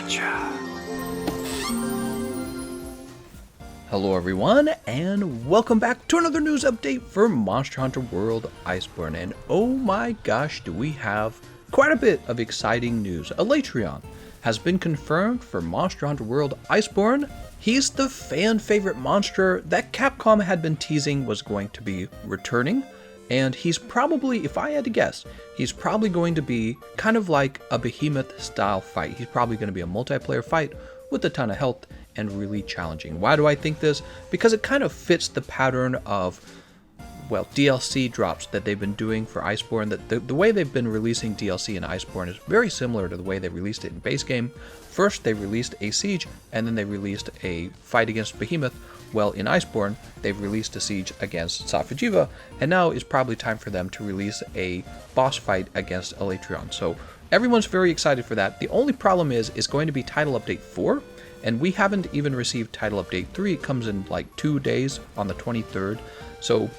Gotcha. Hello everyone, and welcome back to another news update for Monster Hunter World Iceborne. And oh my gosh, do we have quite a bit of exciting news. Alatreon has been confirmed for Monster Hunter World Iceborne. He's the fan favorite monster that Capcom had been teasing was going to be returning. And he's probably, if I had to guess, he's probably going to be kind of like a behemoth style fight. He's probably going to be a multiplayer fight with a ton of health and really challenging. Why do I think this? Because it kind of fits the pattern of, well, DLC drops that they've been doing for Iceborne. That the way they've been releasing DLC in Iceborne is very similar to the way they released it in base game. First, they released a siege, and then they released a fight against Behemoth. Well, in Iceborne, they've released a siege against Safajiva, and now it's probably time for them to release a boss fight against Alatreon. So everyone's very excited for that. The only problem is it's going to be Title Update 4, and we haven't even received Title Update 3. It comes in like 2 days on the 23rd. So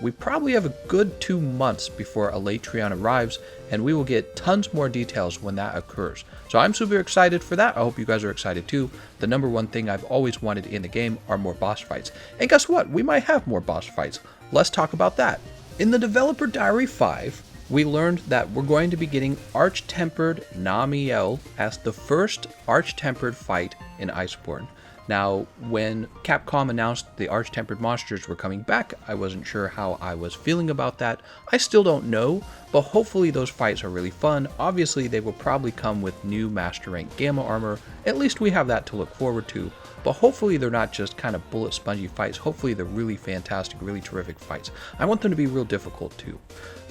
we probably have a good 2 months before Alatreon arrives, and we will get tons more details when that occurs. So I'm super excited for that. I hope you guys are excited too. The number one thing I've always wanted in the game are more boss fights. And guess what? We might have more boss fights. Let's talk about that. In the Developer Diary 5, we learned that we're going to be getting Arch-Tempered Namielle as the first Arch-Tempered fight in Iceborne. Now, when Capcom announced the Arch-Tempered monsters were coming back, I wasn't sure how I was feeling about that. I still don't know, but hopefully those fights are really fun. Obviously, they will probably come with new Master Rank Gamma armor. At least we have that to look forward to. But hopefully they're not just kind of bullet spongy fights. Hopefully they're really fantastic, really terrific fights. I want them to be real difficult too.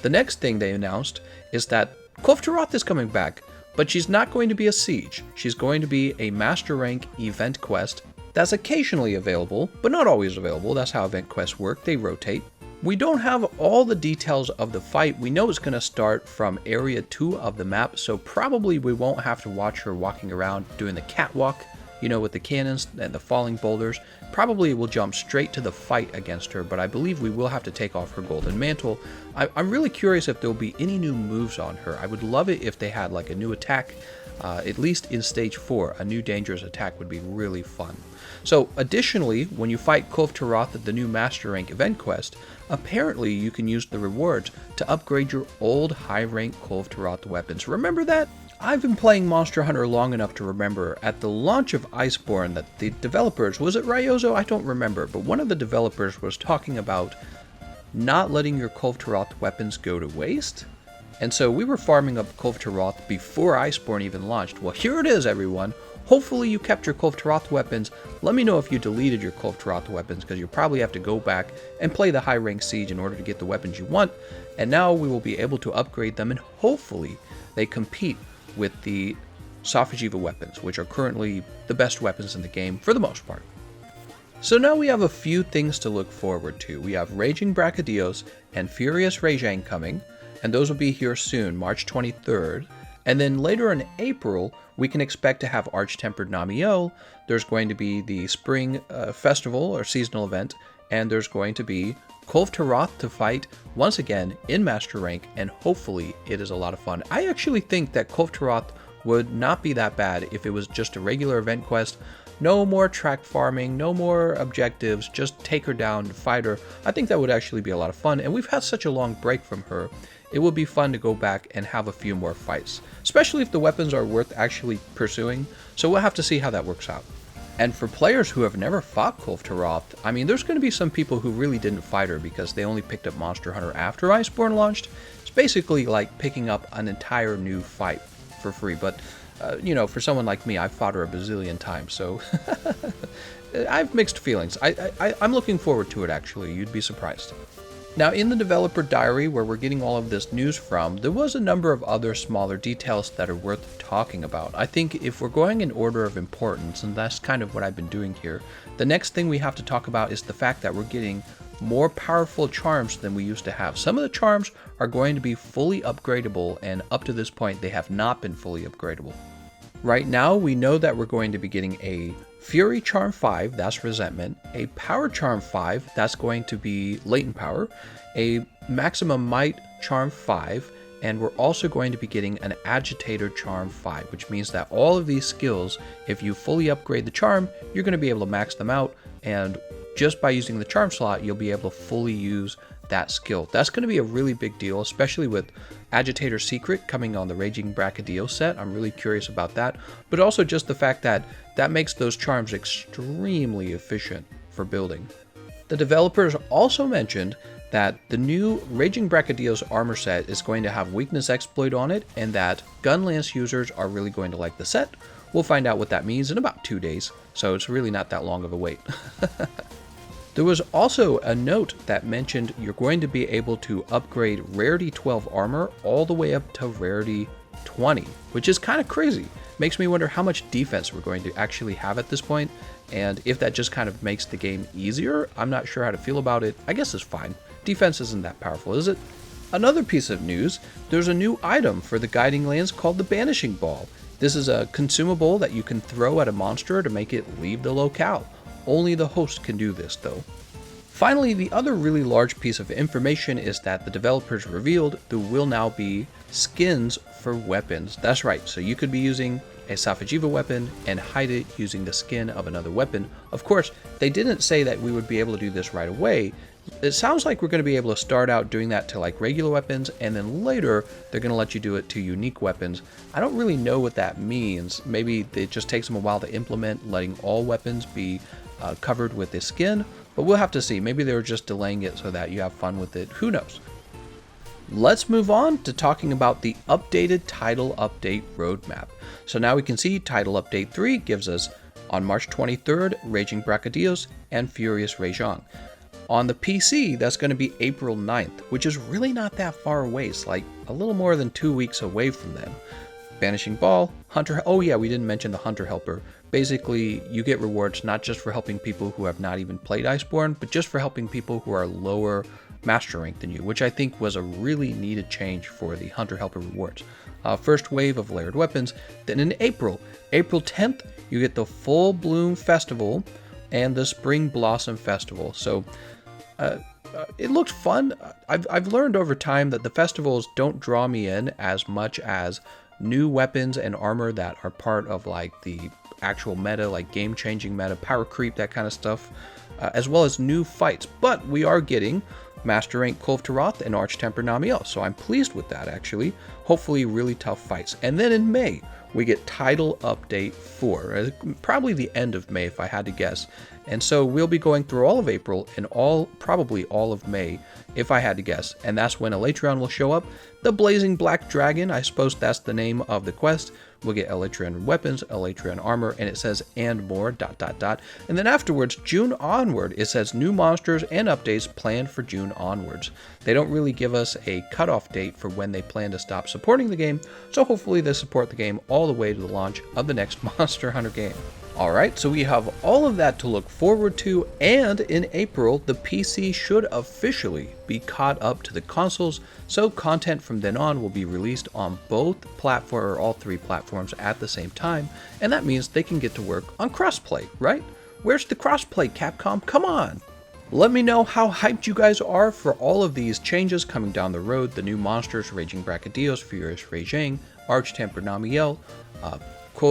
The next thing they announced is that Kulve Taroth is coming back, but she's not going to be a siege. She's going to be a Master Rank event quest that's occasionally available, but not always available. That's how event quests work, they rotate. We don't have all the details of the fight. We know it's going to start from Area 2 of the map, so probably we won't have to watch her walking around doing the catwalk, you know, with the cannons and the falling boulders. Probably we'll jump straight to the fight against her, but I believe we will have to take off her golden mantle. I'm really curious if there'll be any new moves on her. I would love it if they had like a new attack, at least in stage 4, a new dangerous attack would be really fun. So additionally, when you fight Kulve Taroth at the new Master Rank event quest, apparently you can use the rewards to upgrade your old high rank Kulve Taroth weapons. Remember that? I've been playing Monster Hunter long enough to remember at the launch of Iceborne that the developers, was it Ryozo? I don't remember, but one of the developers was talking about not letting your Kulve Taroth weapons go to waste. And so we were farming up Kulve Taroth before Iceborne even launched. Well, here it is, everyone. Hopefully you kept your Kulve Taroth weapons. Let me know if you deleted your Kulve Taroth weapons, because you'll probably have to go back and play the high rank siege in order to get the weapons you want. And now we will be able to upgrade them, and hopefully they compete with the Safajiva weapons, which are currently the best weapons in the game for the most part. So now we have a few things to look forward to. We have Raging Brachydios and Furious Rajang coming, and those will be here soon, March 23rd. And then later in April, we can expect to have Arch-Tempered Namielle. There's going to be the Spring Festival or seasonal event, and there's going to be Kulve Taroth to fight once again in Master Rank, and hopefully it is a lot of fun. I actually think that Kulve Taroth would not be that bad if it was just a regular event quest. No more track farming, no more objectives, just take her down, fight her. I think that would actually be a lot of fun, and we've had such a long break from her. It would be fun to go back and have a few more fights, especially if the weapons are worth actually pursuing, so we'll have to see how that works out. And for players who have never fought Kulve Taroth, I mean, there's going to be some people who really didn't fight her because they only picked up Monster Hunter after Iceborne launched. It's basically like picking up an entire new fight for free, but you know, for someone like me, I've fought her a bazillion times, so I have mixed feelings. I'm looking forward to it, actually. You'd be surprised. Now, in the Developer Diary, where we're getting all of this news from, there was a number of other smaller details that are worth talking about. I think if we're going in order of importance, and that's kind of what I've been doing here, the next thing we have to talk about is the fact that we're getting more powerful charms than we used to have. Some of the charms are going to be fully upgradable, and up to this point, they have not been fully upgradable. Right now, we know that we're going to be getting a Fury Charm 5, that's Resentment, a Power Charm 5, that's going to be Latent Power, a Maximum Might Charm 5, and we're also going to be getting an Agitator Charm 5, which means that all of these skills, if you fully upgrade the charm, you're going to be able to max them out, and just by using the charm slot, you'll be able to fully use that skill. That's going to be a really big deal, especially with Agitator Secret coming on the Raging Brachydio set. I'm really curious about that, but also just the fact that that makes those charms extremely efficient for building. The developers also mentioned that the new Raging Brachidios armor set is going to have Weakness Exploit on it, and that Gunlance users are really going to like the set. We'll find out what that means in about 2 days, so it's really not that long of a wait. There was also a note that mentioned you're going to be able to upgrade Rarity 12 armor all the way up to Rarity 20, which is kind of crazy. Makes me wonder how much defense we're going to actually have at this point, and if that just kind of makes the game easier. I'm not sure how to feel about it. I guess it's fine. Defense isn't that powerful, is it? Another piece of news, there's a new item for the Guiding Lands called the Banishing Ball. This is a consumable that you can throw at a monster to make it leave the locale. Only the host can do this though. Finally, the other really large piece of information is that the developers revealed there will now be skins for weapons. That's right, so you could be using a Safajiva weapon and hide it using the skin of another weapon. Of course, they didn't say that we would be able to do this right away. It sounds like we're going to be able to start out doing that to like regular weapons, and then later they're going to let you do it to unique weapons. I don't really know what that means. Maybe it just takes them a while to implement letting all weapons be covered with this skin, but we'll have to see. Maybe they were just delaying it so that you have fun with it. Who knows? Let's move on to talking about the updated title update roadmap. So now we can see title update 3 gives us on March 23rd, Raging Brachydios and Furious Rajang. On the PC, that's going to be April 9th, which is really not that far away. It's like a little more than 2 weeks away from them. Banishing Ball, Hunter, oh yeah, we didn't mention the Hunter Helper. Basically, you get rewards not just for helping people who have not even played Iceborne, but just for helping people who are lower master rank than you, which I think was a really needed change for the Hunter Helper rewards. First wave of layered weapons. Then in April 10th, you get the Full Bloom Festival and the Spring Blossom Festival. So it looks fun. I've learned over time that the festivals don't draw me in as much as new weapons and armor that are part of like the actual meta, like game-changing meta, power creep, that kind of stuff, as well as new fights. But we are getting Master Rank Kulve Taroth and Arch-Temper Namielle, so I'm pleased with that actually. Hopefully really tough fights. And then in May, we get Title Update 4, probably the end of May if I had to guess. And so we'll be going through all of April and probably all of May if I had to guess. And that's when Alatreon will show up. The Blazing Black Dragon, I suppose that's the name of the quest. We'll get Alatreon weapons, Alatreon armor, and it says and more ... And then afterwards, June onward, it says new monsters and updates planned for June onwards. They don't really give us a cutoff date for when they plan to stop supporting the game, so hopefully they support the game all the way to the launch of the next Monster Hunter game. Alright, so we have all of that to look forward to, and in April, the PC should officially be caught up to the consoles, so content from then on will be released on both platforms, or all 3 platforms at the same time, and that means they can get to work on crossplay, right? Where's the crossplay, Capcom? Come on! Let me know how hyped you guys are for all of these changes coming down the road, the new monsters, Raging Brachydios, Furious Rajang, Arch-Temper Namielle,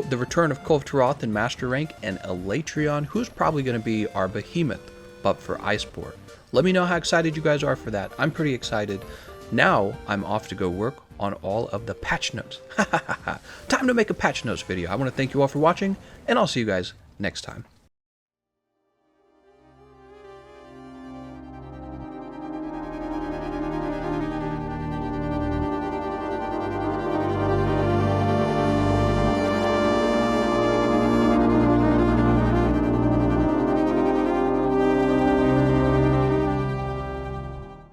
the return of Kulve Taroth in Master Rank, and Alatreon, who's probably going to be our behemoth, but for Iceborne. Let me know how excited you guys are for that. I'm pretty excited. Now, I'm off to go work on all of the patch notes. Time to make a patch notes video. I want to thank you all for watching, and I'll see you guys next time.